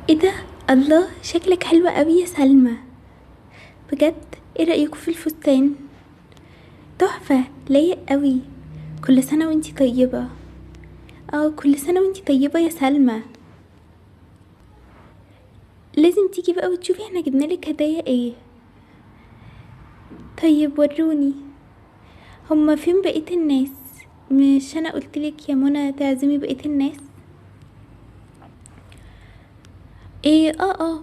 ايه ده؟ الله، شكلك حلوة قوي يا سلمى. بجد؟ ايه رأيكم في الفستان؟ تحفة، لايق قوي. كل سنة وانتي طيبة. كل سنة وانتي طيبة يا سلمى. لازم تيجي بقى وتشوفي احنا جبنالك هدايا ايه. طيب وروني. هما فين بقية الناس؟ مش انا قلتلك يا منى تعزمي بقية الناس؟ ايه،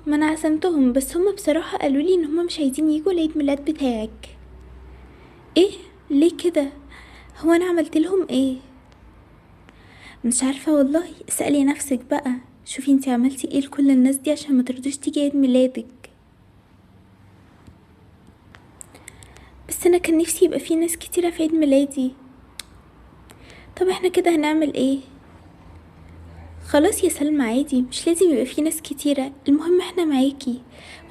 ما انا عزمتهم، بس هما بصراحة قالولي ان هما مش عايزين يجوا العيد ميلاد بتاعك. ايه؟ ليه كده؟ هو انا عملت لهم ايه؟ مش عارفة والله، اسألي نفسك بقى. شوفي انتي عملتي ايه لكل الناس دي عشان ما ترضوش تيجي عيد ميلادك. بس انا كان نفسي يبقى في ناس كتيرة في عيد ميلادي. طب احنا كده هنعمل ايه؟ خلاص يا سلمى، عادي، مش لازم يبقى في ناس كتيرة، المهم احنا معاكي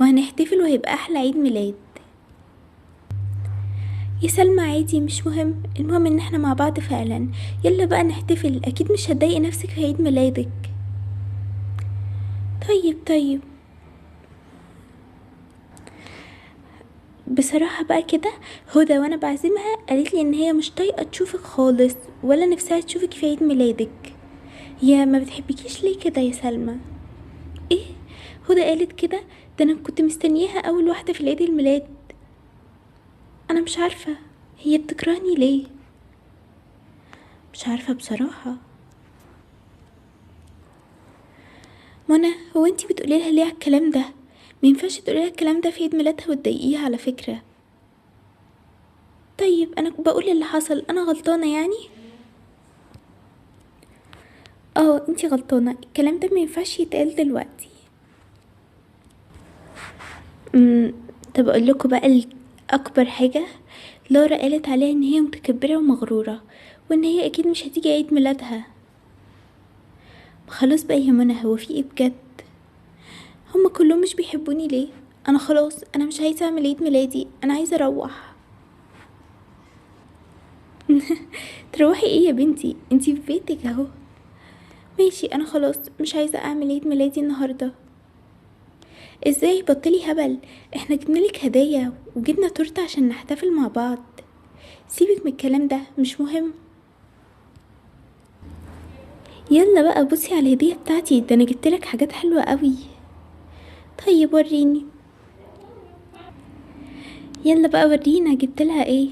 وهنحتفل وهيبقى احلى عيد ميلاد. يا سلمى عادي، مش مهم، المهم ان احنا مع بعض فعلا. يلا بقى نحتفل، اكيد مش هتضايقي نفسك في عيد ميلادك. طيب. بصراحة بقى كده، هدى وانا بعزمها قالت لي ان هي مش طايقة تشوفك خالص، ولا نفسها تشوفك في عيد ميلادك. يا ما بتحبكيش ليه كده يا سلمى؟ ايه؟ هدى قالت كده؟ ده انا كنت مستنياها اول واحدة في العيد الميلاد. انا مش عارفة، هي بتكرهني ليه؟ مش عارفة بصراحة. منى، هو انتي بتقولي لها ليه الكلام ده؟ مينفعش تقولي لها الكلام ده في عيد ميلادها وتضايقيها على فكرة. طيب انا بقول اللي حصل، انا غلطانة يعني؟ انتي غلطانة، الكلام ده مينفعش يتقال دلوقتي. امم طب اقول لكم بقى اكبر حاجة. لارا قالت عليها ان هي متكبرة ومغرورة، وان هي اكيد مش هتيجي عيد ميلادها. خلاص بقى يا منى، هو في ايه بجد؟ هما كلهم مش بيحبوني ليه؟ انا خلاص، انا مش عايزة اعمل عيد ميلادي، انا عايزة اروح. تروحي ايه يا بنتي؟ انتي في بيتك اهو. ماشي، انا خلاص مش عايزة اعمل عيد ميلادي النهاردة. ازاي؟ بطلي هبل. احنا جبنالك هدايا وجبنا تورته عشان نحتفل مع بعض. سيبك من الكلام ده، مش مهم. يلا بقى بصي على الهدية بتاعتي، ده انا جبتلك حاجات حلوة قوي. طيب وريني. يلا بقى ورينا جبتلها ايه.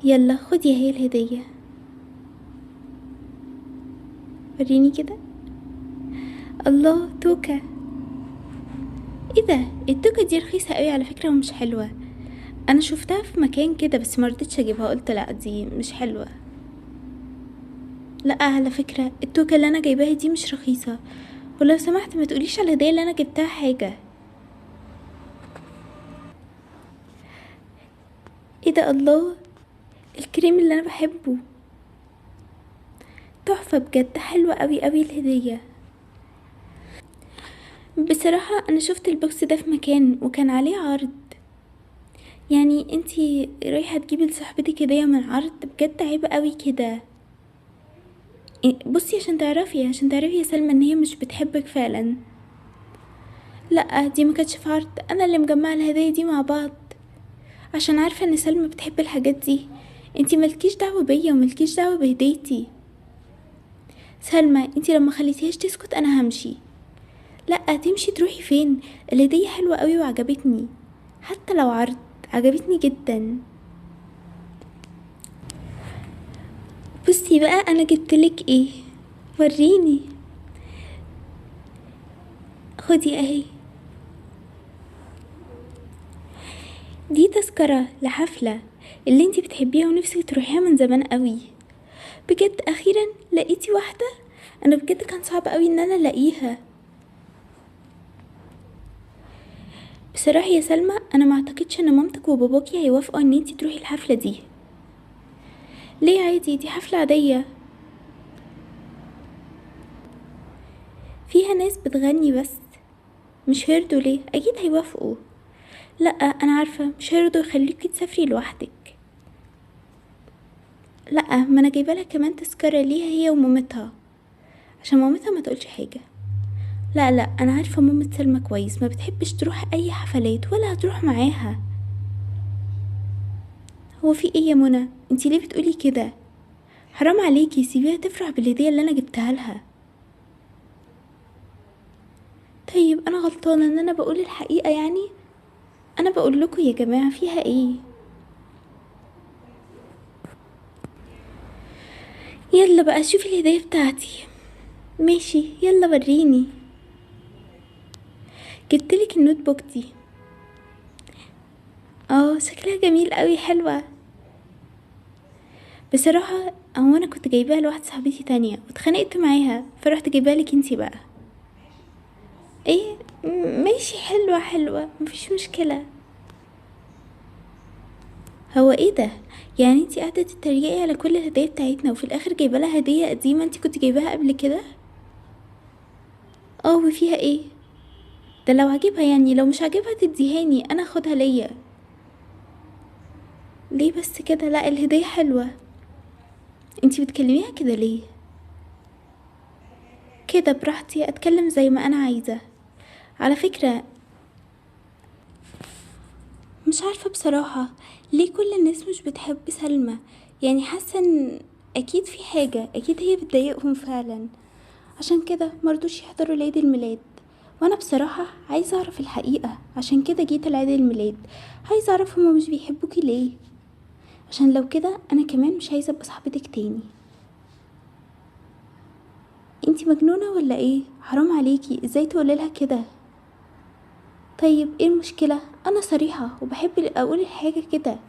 يلا خدي هي الهدية. وريني كده. الله، توكة. ايه ده؟ التوكة دي رخيصة قوي على فكرة ومش حلوة. انا شفتها في مكان كده بس مرضتش اجيبها، قلت لا دي مش حلوة. لا على فكرة التوكة اللي انا جايباها دي مش رخيصة، ولو سمحت ما تقوليش على الهدية اللي انا جبتها حاجة. ايه ده؟ الله، الكريم اللي انا بحبه. تحفة بجد، حلوة قوي قوي الهدية. بصراحة انا شفت البوكس ده في مكان وكان عليه عرض. يعني انتي رايحة تجيبي لصاحبتك هدية من عرض؟ بجد عيب قوي كده. بصي، عشان تعرفي يا سلمى ان هي مش بتحبك فعلا. لا دي ما كانتش في عرض، انا اللي مجمعة الهدايا دي مع بعض عشان عارفة ان سلمى بتحب الحاجات دي. انتي ملكيش دعوة بيا وملكيش دعوة بهديتي. سلمى، انتي لما خليتيهاش تسكت انا همشي. لا تمشي تروحي فين؟ الهدية حلوة قوي وعجبتني، حتى لو عرض عجبتني جدا. بصي بقى انا جبتلك ايه، وريني. خدي اهي. دي تذكرة لحفلة اللي انتي بتحبيها ونفسك تروحيها من زمان قوي. بجد اخيرا لقيتي واحدة. انا بجد كان صعب قوي ان انا الاقيها. بصراحة يا سلمى، انا ما اعتقدش ان مامتك وباباكي هيوافقوا ان انتي تروحي الحفلة دي. ليه؟ عادي، دي حفلة عادية فيها ناس بتغني بس. مش هيرضوا ليه؟ اكيد هيوافقوا. لا انا عارفة مش هيرضوا يخليكي تسافري لوحدك. لا، ما انا جايبه لها كمان تذكرة ليها هي ومامتها عشان مامتها ما تقولش حاجة. لا لا، انا عارفه مامة سلمى كويس، ما بتحبش تروح اي حفلات ولا هتروح معاها. هو في ايه يا منى؟ انتي ليه بتقولي كده؟ حرام عليكي، سيبيها تفرح بالهديه اللي انا جبتها لها. طيب انا غلطانه ان انا بقول الحقيقه يعني؟ انا بقول لكم يا جماعه، فيها ايه؟ يلا بقى شوفي الهديه بتاعتي. ماشي، يلا وريني. جبتلك النوت بوك دي. اه شكلها جميل قوي، حلوه. بصراحه هو انا كنت جايباها لواحده صاحبتي تانية واتخانقت معاها، فرحت جايباها لك انتي بقى. ايه؟ ماشي، حلوه حلوه، مفيش مشكله. هو ايه ده؟ يعني انتي قاعده تتريقي على كل الهدايا بتاعتنا وفي الاخر جايبه لها هديه قديمه انتي كنت جايباها قبل كده؟ اه وفيها ايه؟ ده لو عجبها، يعني لو مش عاجبها تديهاني انا اخدها ليا. ليه بس كده؟ لا الهديه حلوه. انتي بتكلميها كده ليه؟ كده براحتي، اتكلم زي ما انا عايزه. على فكره، مش عارفه بصراحه ليه كل الناس مش بتحب سلمى. يعني حاسه ان اكيد في حاجه، اكيد هي بتضايقهم فعلا، عشان كده مرضوش يحضروا لعيد الميلاد. وانا بصراحة عايزة اعرف الحقيقة، عشان كده جيت لعيد الميلاد. عايزة اعرف هما مش بيحبوكي ليه، عشان لو كده انا كمان مش عايزة ابقى صاحبتك تاني. انتي مجنونة ولا ايه؟ حرام عليكي، ازاي تقوليلها كده؟ طيب ايه المشكلة؟ انا صريحة وبحب اقول الحاجة كده.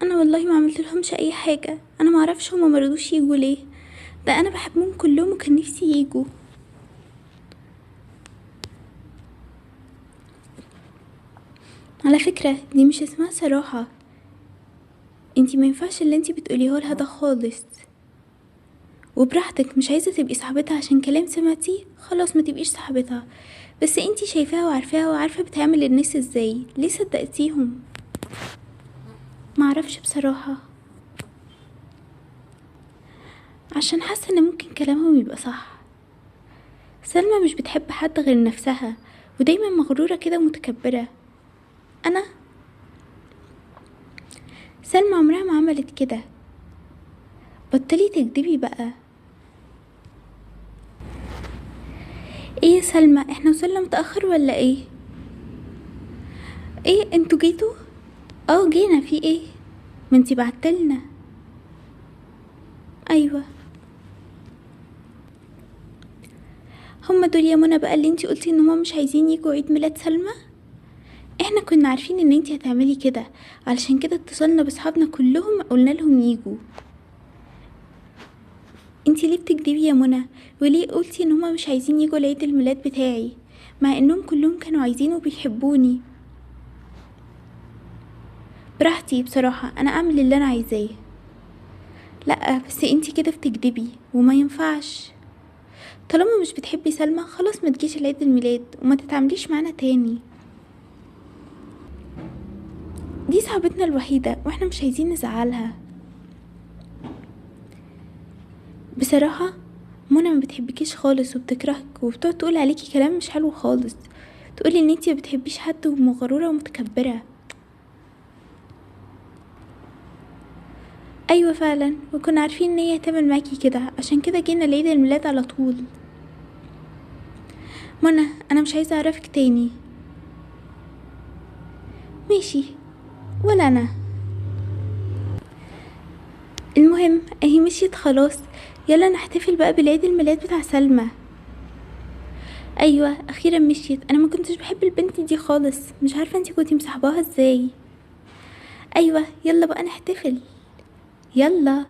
انا والله ما عملت لهمش اي حاجة، انا معرفش هما مرضوش يجوا ليه. ده انا بحبهم كلهم وكان نفسي يجوا. على فكرة دي مش اسمها صراحة. انتي ما ينفعش اللي انتي بتقوليه لها ده خالص. وبراحتك، مش عايزة تبقي صاحبتها عشان كلام سمعتيه، خلاص ما تبقيش صاحبتها. بس انتي شايفاها وعارفاها وعارفة بتعمل الناس ازاي، ليه صدقتيهم؟ معرفش بصراحة، عشان حاسة ان ممكن كلامهم يبقى صح. سلمى مش بتحب حد غير نفسها، ودايما مغرورة كده ومتكبرة. انا سلمى عمرها ما عملت كده. بطلي تكدبي بقى. ايه يا سلمى، احنا وصلنا متأخر ولا ايه؟ ايه انتوا جيتوا؟ اه جينا، في ايه؟ ما انتي بعتلنا. ايوه، هما دول يا منى بقى اللي انتي قلتي ان هما مش عايزين يجوا عيد ميلاد سلمى؟ احنا كنا عارفين ان انتي هتعملي كده، علشان كده اتصلنا باصحابنا كلهم قلنا لهم يجوا. انتي ليه بتكدبي يا منى؟ وليه قلتي ان هما مش عايزين يجوا لعيد الميلاد بتاعي، مع انهم كلهم كانوا عايزين وبيحبوني؟ براحتي بصراحة، انا اعمل اللي انا عايزاه. لا بس انتي كده بتكدبي وما ينفعش. طالما مش بتحبي سلمى خلاص ما تجيش لعيد الميلاد وما تتعامليش معانا تاني. دي صاحبتنا الوحيدة واحنا مش عايزين نزعلها. بصراحة منى ما بتحبكيش خالص وبتكرهك وبتقعد تقول عليكي كلام مش حلو خالص، تقولي ان انتي ما بتحبيش حد ومغرورة ومتكبرة. ايوه فعلا، وكنا عارفين ان هي هتعمل معاكي كده، عشان كده جينا لعيد الميلاد على طول. منى انا مش عايزة اعرفك تاني. ماشي، ولا انا. المهم اهي مشيت خلاص، يلا نحتفل بقى بالعيد الميلاد بتاع سلمى. ايوه اخيرا مشيت، انا ما كنتش بحب البنت دي خالص، مش عارفه انتي كنتي مصاحباها ازاي. ايوه يلا بقى نحتفل، يلا.